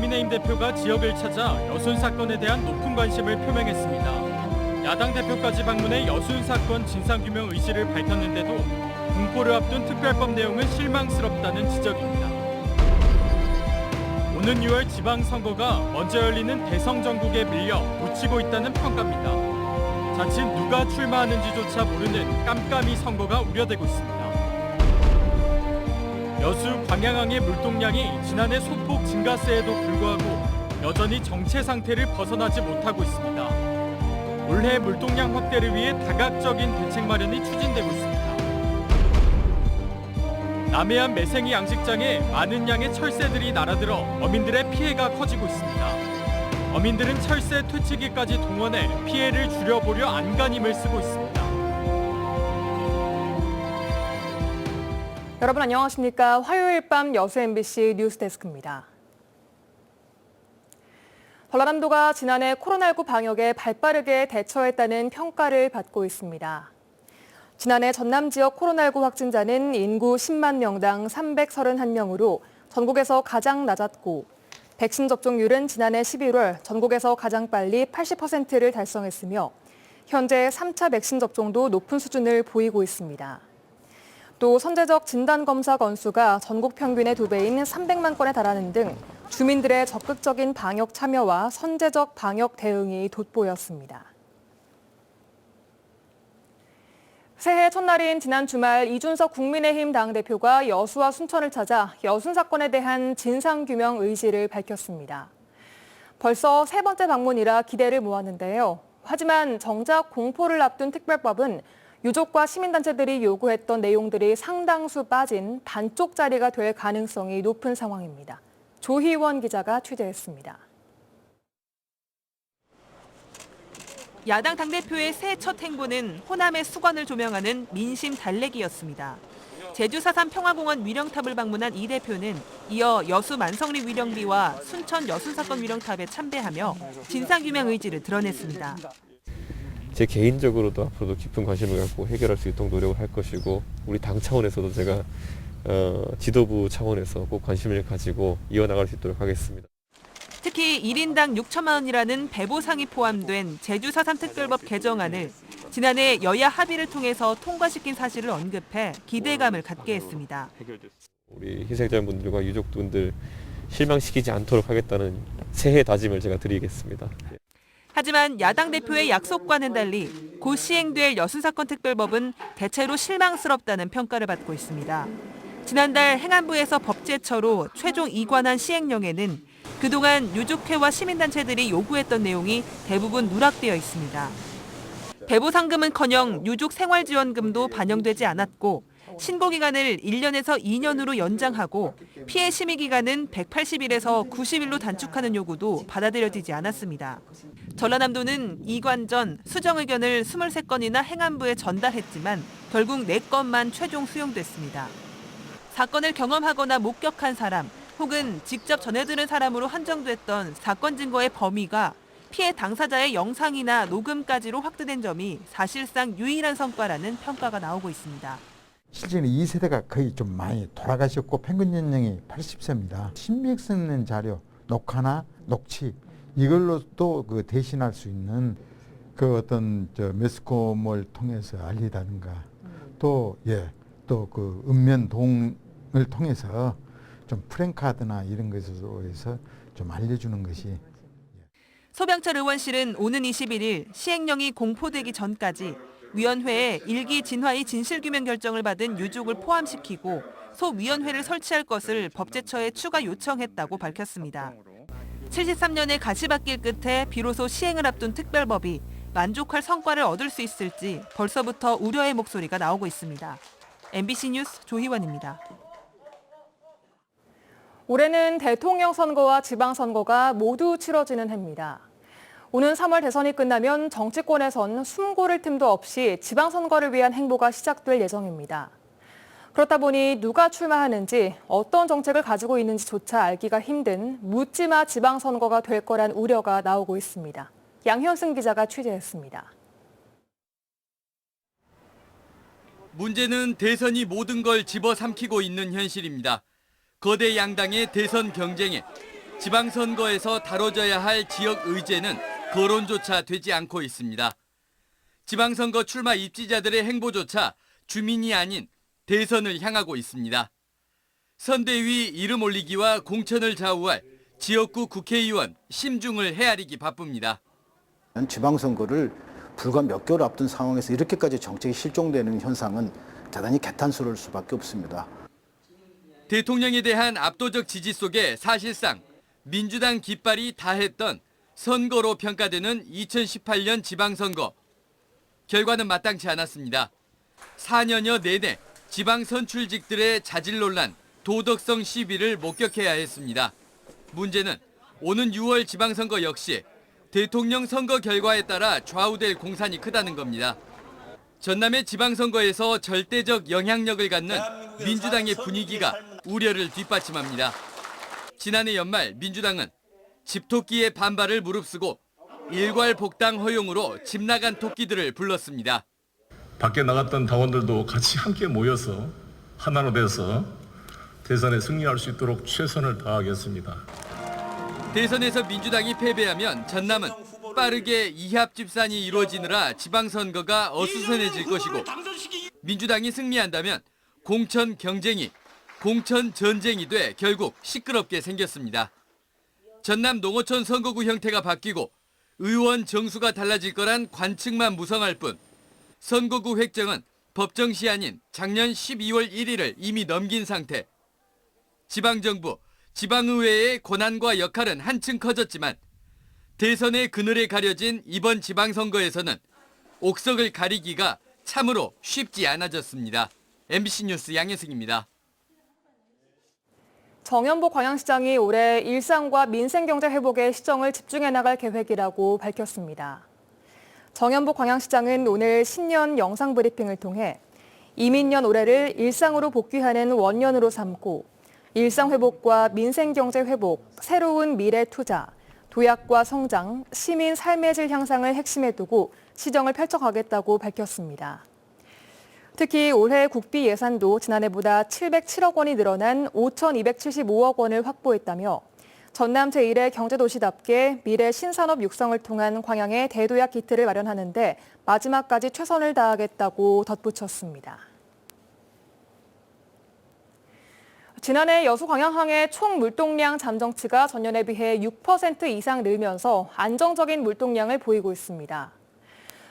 국민의힘 대표가 지역을 찾아 여순 사건에 대한 높은 관심을 표명했습니다. 야당 대표까지 방문해 여순 사건 진상규명 의지를 밝혔는데도 공포를 앞둔 특별법 내용은 실망스럽다는 지적입니다. 오는 6월 지방선거가 먼저 열리는 대성 전국에 밀려 묻히고 있다는 평가입니다. 자칫 누가 출마하는지조차 모르는 깜깜이 선거가 우려되고 있습니다. 여수 광양항의 물동량이 지난해 소폭 증가세에도 불구하고 여전히 정체 상태를 벗어나지 못하고 있습니다. 올해 물동량 확대를 위해 다각적인 대책 마련이 추진되고 있습니다. 남해안 매생이 양식장에 많은 양의 철새들이 날아들어 어민들의 피해가 커지고 있습니다. 어민들은 철새 퇴치기까지 동원해 피해를 줄여보려 안간힘을 쓰고 있습니다. 여러분 안녕하십니까? 화요일 밤 여수 MBC 뉴스데스크입니다. 전라남도가 지난해 코로나19 방역에 발빠르게 대처했다는 평가를 받고 있습니다. 지난해 전남 지역 코로나19 확진자는 인구 10만 명당 331명으로 전국에서 가장 낮았고 백신 접종률은 지난해 11월 전국에서 가장 빨리 80%를 달성했으며 현재 3차 백신 접종도 높은 수준을 보이고 있습니다. 또 선제적 진단검사 건수가 전국 평균의 2배인 300만 건에 달하는 등 주민들의 적극적인 방역 참여와 선제적 방역 대응이 돋보였습니다. 새해 첫날인 지난 주말 이준석 국민의힘 당대표가 여수와 순천을 찾아 여순 사건에 대한 진상규명 의지를 밝혔습니다. 벌써 세 번째 방문이라 기대를 모았는데요. 하지만 정작 공포를 앞둔 특별법은 유족과 시민단체들이 요구했던 내용들이 상당수 빠진 반쪽짜리가 될 가능성이 높은 상황입니다. 조희원 기자가 취재했습니다. 야당 당대표의 새해 첫 행보는 호남의 수건을 조명하는 민심 달래기였습니다. 제주 4.3 평화공원 위령탑을 방문한 이 대표는 이어 여수 만성리 위령비와 순천 여순 사건 위령탑에 참배하며 진상규명 의지를 드러냈습니다. 제 개인적으로도 앞으로도 깊은 관심을 갖고 해결할 수 있도록 노력을 할 것이고 우리 당 차원에서도 제가 지도부 차원에서 꼭 관심을 가지고 이어나갈 수 있도록 하겠습니다. 특히 1인당 6천만 원이라는 배보상이 포함된 제주 4.3 특별법 개정안을 지난해 여야 합의를 통해서 통과시킨 사실을 언급해 기대감을 갖게 했습니다. 우리 희생자분들과 유족분들 실망시키지 않도록 하겠다는 새해 다짐을 제가 드리겠습니다. 하지만 야당 대표의 약속과는 달리 곧 시행될 여순 사건 특별법은 대체로 실망스럽다는 평가를 받고 있습니다. 지난달 행안부에서 법제처로 최종 이관한 시행령에는 그동안 유족회와 시민단체들이 요구했던 내용이 대부분 누락되어 있습니다. 배보상금은커녕 유족 생활지원금도 반영되지 않았고 신고 기간을 1년에서 2년으로 연장하고 피해 심의 기간은 180일에서 90일로 단축하는 요구도 받아들여지지 않았습니다. 전라남도는 이관 전 수정 의견을 23건이나 행안부에 전달했지만 결국 4건만 최종 수용됐습니다. 사건을 경험하거나 목격한 사람 혹은 직접 전해들은 사람으로 한정됐던 사건 증거의 범위가 피해 당사자의 영상이나 녹음까지로 확대된 점이 사실상 유일한 성과라는 평가가 나오고 있습니다. 실제는 2세대가 거의 좀 많이 돌아가셨고 평균 연령이 80세입니다. 신빙성 있는 자료, 녹화나 녹취 이걸로도 그 대신할 수 있는 그 어떤 매스컴을 통해서 알리다든가 또 그 읍면동을 통해서 좀 프랭카드나 이런 것으로 해서 좀 알려주는 것이. 소병철 의원실은 오는 21일 시행령이 공포되기 전까지 위원회에 일기 진화의 진실규명 결정을 받은 유족을 포함시키고 소위원회를 설치할 것을 법제처에 추가 요청했다고 밝혔습니다. 73년의 가시밭길 끝에 비로소 시행을 앞둔 특별법이 만족할 성과를 얻을 수 있을지 벌써부터 우려의 목소리가 나오고 있습니다. MBC 뉴스 조희원입니다. 올해는 대통령 선거와 지방선거가 모두 치러지는 해입니다. 오는 3월 대선이 끝나면 정치권에선 숨 고를 틈도 없이 지방선거를 위한 행보가 시작될 예정입니다. 그렇다 보니 누가 출마하는지 어떤 정책을 가지고 있는지조차 알기가 힘든 묻지마 지방선거가 될 거란 우려가 나오고 있습니다. 양현승 기자가 취재했습니다. 문제는 대선이 모든 걸 집어삼키고 있는 현실입니다. 거대 양당의 대선 경쟁에 지방선거에서 다뤄져야 할 지역 의제는 거론조차 되지 않고 있습니다. 지방선거 출마 입지자들의 행보조차 주민이 아닌 대선을 향하고 있습니다. 선대위 이름 올리기와 공천을 좌우할 지역구 국회의원 심중을 헤아리기 바쁩니다. 지방선거를 불과 몇 개월 앞둔 상황에서 이렇게까지 정책이 실종되는 현상은 대단히 개탄스러울 수밖에 없습니다. 대통령에 대한 압도적 지지 속에 사실상 민주당 깃발이 다했던 선거로 평가되는 2018년 지방선거. 결과는 마땅치 않았습니다. 4년여 내내 지방 선출직들의 자질 논란, 도덕성 시비를 목격해야 했습니다. 문제는 오는 6월 지방선거 역시 대통령 선거 결과에 따라 좌우될 공산이 크다는 겁니다. 전남의 지방선거에서 절대적 영향력을 갖는 민주당의 분위기가 우려를 뒷받침합니다. 지난해 연말 민주당은 집토끼의 반발을 무릅쓰고 일괄 복당 허용으로 집 나간 토끼들을 불렀습니다. 밖에 나갔던 당원들도 같이 함께 모여서 하나로 돼서 대선에 승리할 수 있도록 최선을 다하겠습니다. 대선에서 민주당이 패배하면 전남은 빠르게 이합 집산이 이루어지느라 지방선거가 어수선해질 것이고 민주당이 승리한다면 공천 경쟁이 공천 전쟁이 돼 결국 시끄럽게 생겼습니다. 전남 농어촌 선거구 형태가 바뀌고 의원 정수가 달라질 거란 관측만 무성할 뿐 선거구 획정은 법정 시한인 작년 12월 1일을 이미 넘긴 상태. 지방정부, 지방의회의 권한과 역할은 한층 커졌지만 대선의 그늘에 가려진 이번 지방선거에서는 옥석을 가리기가 참으로 쉽지 않아졌습니다. MBC 뉴스 양혜승입니다. 정연복 광양시장이 올해 일상과 민생경제 회복에 시정을 집중해 나갈 계획이라고 밝혔습니다. 정연복 광양시장은 오늘 신년 영상 브리핑을 통해 이민년 올해를 일상으로 복귀하는 원년으로 삼고 일상 회복과 민생경제 회복, 새로운 미래 투자, 도약과 성장, 시민 삶의 질 향상을 핵심에 두고 시정을 펼쳐가겠다고 밝혔습니다. 특히 올해 국비 예산도 지난해보다 707억 원이 늘어난 5,275억 원을 확보했다며 전남 제1의 경제도시답게 미래 신산업 육성을 통한 광양의 대도약 기틀을 마련하는 데 마지막까지 최선을 다하겠다고 덧붙였습니다. 지난해 여수 광양항의 총 물동량 잠정치가 전년에 비해 6% 이상 늘면서 안정적인 물동량을 보이고 있습니다.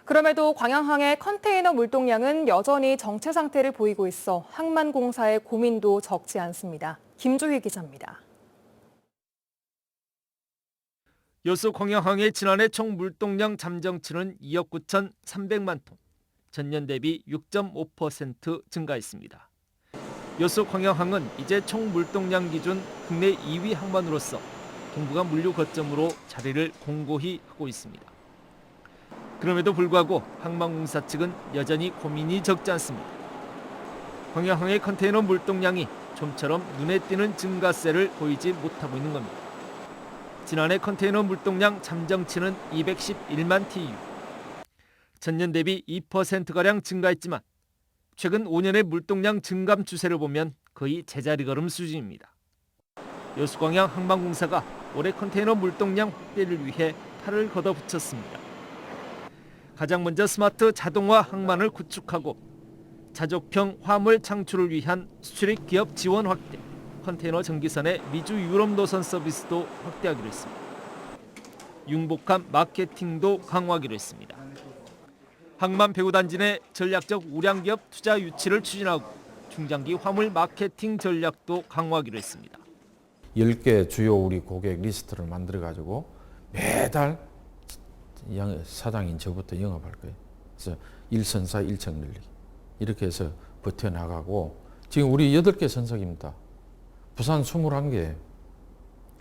그럼에도 광양항의 컨테이너 물동량은 여전히 정체 상태를 보이고 있어 항만공사의 고민도 적지 않습니다. 김주희 기자입니다. 여수 광양항의 지난해 총 물동량 잠정치는 2억 9,300만 톤, 전년 대비 6.5% 증가했습니다. 여수 광양항은 이제 총 물동량 기준 국내 2위 항만으로서 동북아 물류 거점으로 자리를 공고히 하고 있습니다. 그럼에도 불구하고 항만공사 측은 여전히 고민이 적지 않습니다. 광양항의 컨테이너 물동량이 좀처럼 눈에 띄는 증가세를 보이지 못하고 있는 겁니다. 지난해 컨테이너 물동량 잠정치는 211만 TEU. 전년 대비 2%가량 증가했지만 최근 5년의 물동량 증감 추세를 보면 거의 제자리 걸음 수준입니다. 여수광양 항만공사가 올해 컨테이너 물동량 확대를 위해 팔을 걷어붙였습니다. 가장 먼저 스마트 자동화 항만을 구축하고 자족형 화물 창출을 위한 수출입 기업 지원 확대, 컨테이너 전기선의 미주 유럽 노선 서비스도 확대하기로 했습니다. 융복합 마케팅도 강화하기로 했습니다. 항만 배후단지 내 전략적 우량기업 투자 유치를 추진하고 중장기 화물 마케팅 전략도 강화하기로 했습니다. 10개 주요 우리 고객 리스트를 만들어가지고 매달 사장인 저부터 영업할 거예요. 그래서 1선사 1층 늘리기. 이렇게 해서 버텨나가고 지금 우리 8개 선석입니다. 부산 21개.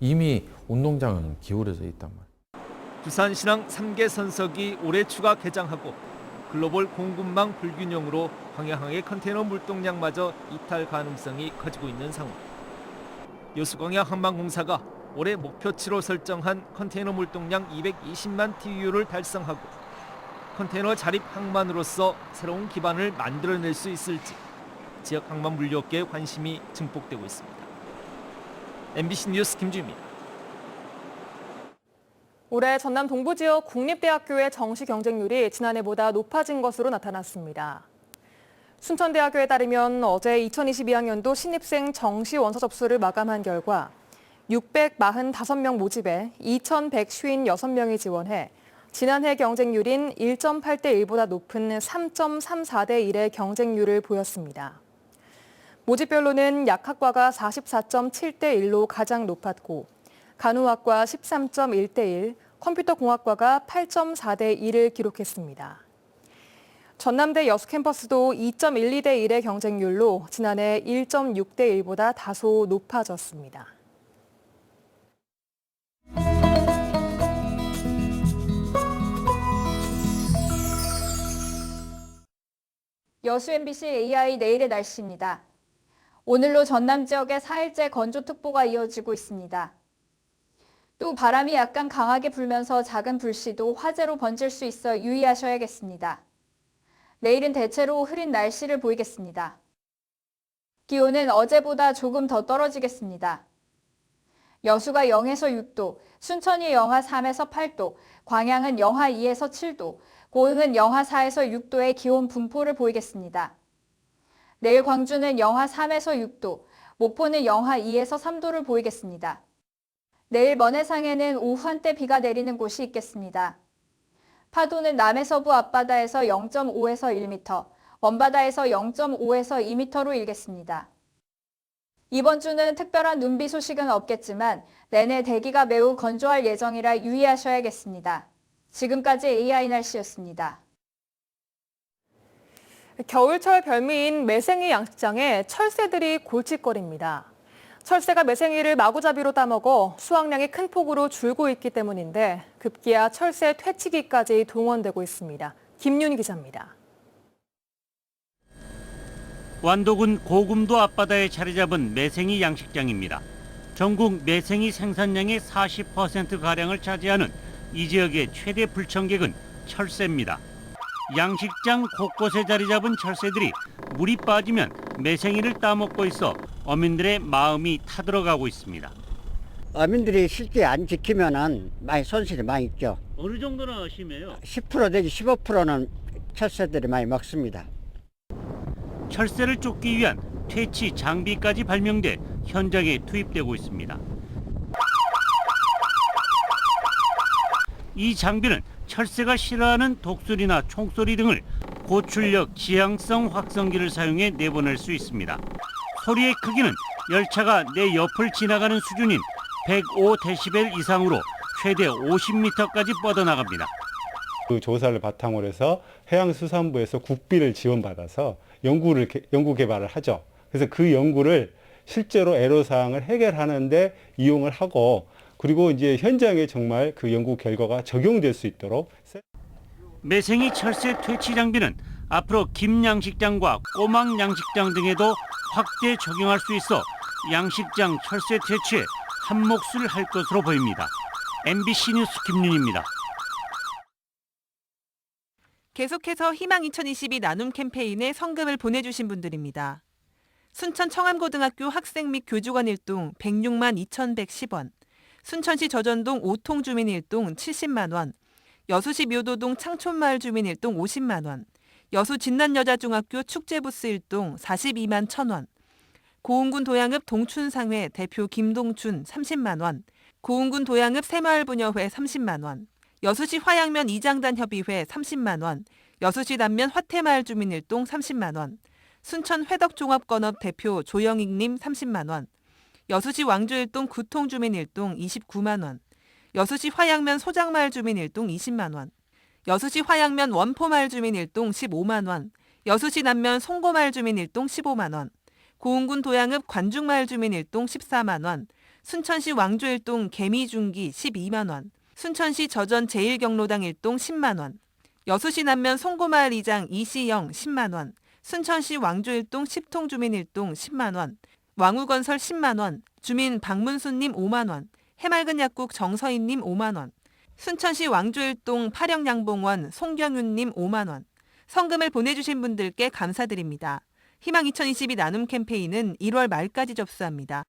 이미 운동장은 기울어져 있단 말이에요. 부산 신항 3개 선석이 올해 추가 개장하고 글로벌 공급망 불균형으로 광양항의 컨테이너 물동량마저 이탈 가능성이 커지고 있는 상황. 여수광양 항만공사가 올해 목표치로 설정한 컨테이너 물동량 220만 TEU를 달성하고 컨테이너 자립 항만으로서 새로운 기반을 만들어낼 수 있을지 지역 항만 물류업계의 관심이 증폭되고 있습니다. MBC 뉴스 김주희입니다. 올해 전남 동부 지역 국립대학교의 정시 경쟁률이 지난해보다 높아진 것으로 나타났습니다. 순천대학교에 따르면 어제 2022학년도 신입생 정시 원서 접수를 마감한 결과 645명 모집에 2,156명이 지원해 지난해 경쟁률인 1.8대 1보다 높은 3.34대 1의 경쟁률을 보였습니다. 모집별로는 약학과가 44.7대 1로 가장 높았고 간호학과 13.1대 1, 컴퓨터공학과가 8.4대 1을 기록했습니다. 전남대 여수 캠퍼스도 2.12대 1의 경쟁률로 지난해 1.6대 1보다 다소 높아졌습니다. 여수 MBC AI 내일의 날씨입니다. 오늘로 전남 지역에 4일째 건조특보가 이어지고 있습니다. 또 바람이 약간 강하게 불면서 작은 불씨도 화재로 번질 수 있어 유의하셔야겠습니다. 내일은 대체로 흐린 날씨를 보이겠습니다. 기온은 어제보다 조금 더 떨어지겠습니다. 여수가 0에서 6도, 순천이 영하 3에서 8도, 광양은 영하 2에서 7도, 고흥은 영하 4에서 6도의 기온 분포를 보이겠습니다. 내일 광주는 영하 3에서 6도, 목포는 영하 2에서 3도를 보이겠습니다. 내일 먼해상에는 오후 한때 비가 내리는 곳이 있겠습니다. 파도는 남해서부 앞바다에서 0.5에서 1m, 먼바다에서 0.5에서 2m로 일겠습니다. 이번 주는 특별한 눈비 소식은 없겠지만 내내 대기가 매우 건조할 예정이라 유의하셔야겠습니다. 지금까지 AI 날씨였습니다. 겨울철 별미인 매생이 양식장에 철새들이 골칫거립니다. 철새가 매생이를 마구잡이로 따먹어 수확량이 큰 폭으로 줄고 있기 때문인데 급기야 철새 퇴치기까지 동원되고 있습니다. 김윤 기자입니다. 완도군 고금도 앞바다에 자리 잡은 매생이 양식장입니다. 전국 매생이 생산량의 40%가량을 차지하는 이 지역의 최대 불청객은 철새입니다. 양식장 곳곳에 자리 잡은 철새들이 물이 빠지면 매생이를 따먹고 있어 어민들의 마음이 타들어가고 있습니다. 어민들이 실제 안 지키면은 많이 손실이 많이 있죠. 어느 정도나 심해요? 10% 내지 15%는 철새들이 많이 먹습니다. 철새를 쫓기 위한 퇴치 장비까지 발명돼 현장에 투입되고 있습니다. 이 장비는 철새가 싫어하는 독소리나 총소리 등을 고출력 지향성 확성기를 사용해 내보낼 수 있습니다. 소리의 크기는 열차가 내 옆을 지나가는 수준인 105데시벨 이상으로 최대 50m까지 뻗어나갑니다. 그 조사를 바탕으로 해서 해양수산부에서 국비를 지원받아서 연구 개발을 하죠. 그래서 그 연구를 실제로 애로사항을 해결하는 데 이용을 하고 그리고 이제 현장에 정말 그 연구 결과가 적용될 수 있도록. 매생이 철새 퇴치 장비는 앞으로 김양식장과 꼬막 양식장 등에도 확대 적용할 수 있어 양식장 철새 퇴치에 한몫을 할 것으로 보입니다. MBC 뉴스 김윤입니다. 계속해서 희망 2022 나눔 캠페인에 성금을 보내주신 분들입니다. 순천 청암고등학교 학생 및 교직원 일동 106만 2,110원, 순천시 저전동 5통 주민 일동 70만 원, 여수시 묘도동 창촌마을 주민 일동 50만 원, 여수 진난여자중학교 축제부스 일동 42만 1,000원, 고흥군 도양읍 동춘상회 대표 김동춘 30만 원, 고흥군 도양읍 새마을부녀회 30만 원, 여수시 화양면 이장단 협의회 30만 원, 여수시 남면 화태마을 주민 일동 30만 원, 순천 회덕종합건업 대표 조영익님 30만 원, 여수시 왕주일동 구통 주민 일동 29만 원, 여수시 화양면 소장마을 주민 일동 20만 원, 여수시 화양면 원포마을 주민 일동 15만 원, 여수시 남면 송고마을 주민 일동 15만 원, 고흥군 도양읍 관중마을 주민 일동 14만 원, 순천시 왕주일동 개미중기 12만 원, 순천시 저전 제1경로당 일동 10만 원, 여수시 남면 송고마을 이장 이시영 10만 원, 순천시 왕주일동 10통 주민 일동 10만 원, 왕우건설 10만 원, 주민 박문수님 5만 원, 해맑은 약국 정서인님 5만 원, 순천시 왕주일동 파령양봉원 송경윤님 5만 원. 성금을 보내주신 분들께 감사드립니다. 희망 2022 나눔 캠페인은 1월 말까지 접수합니다.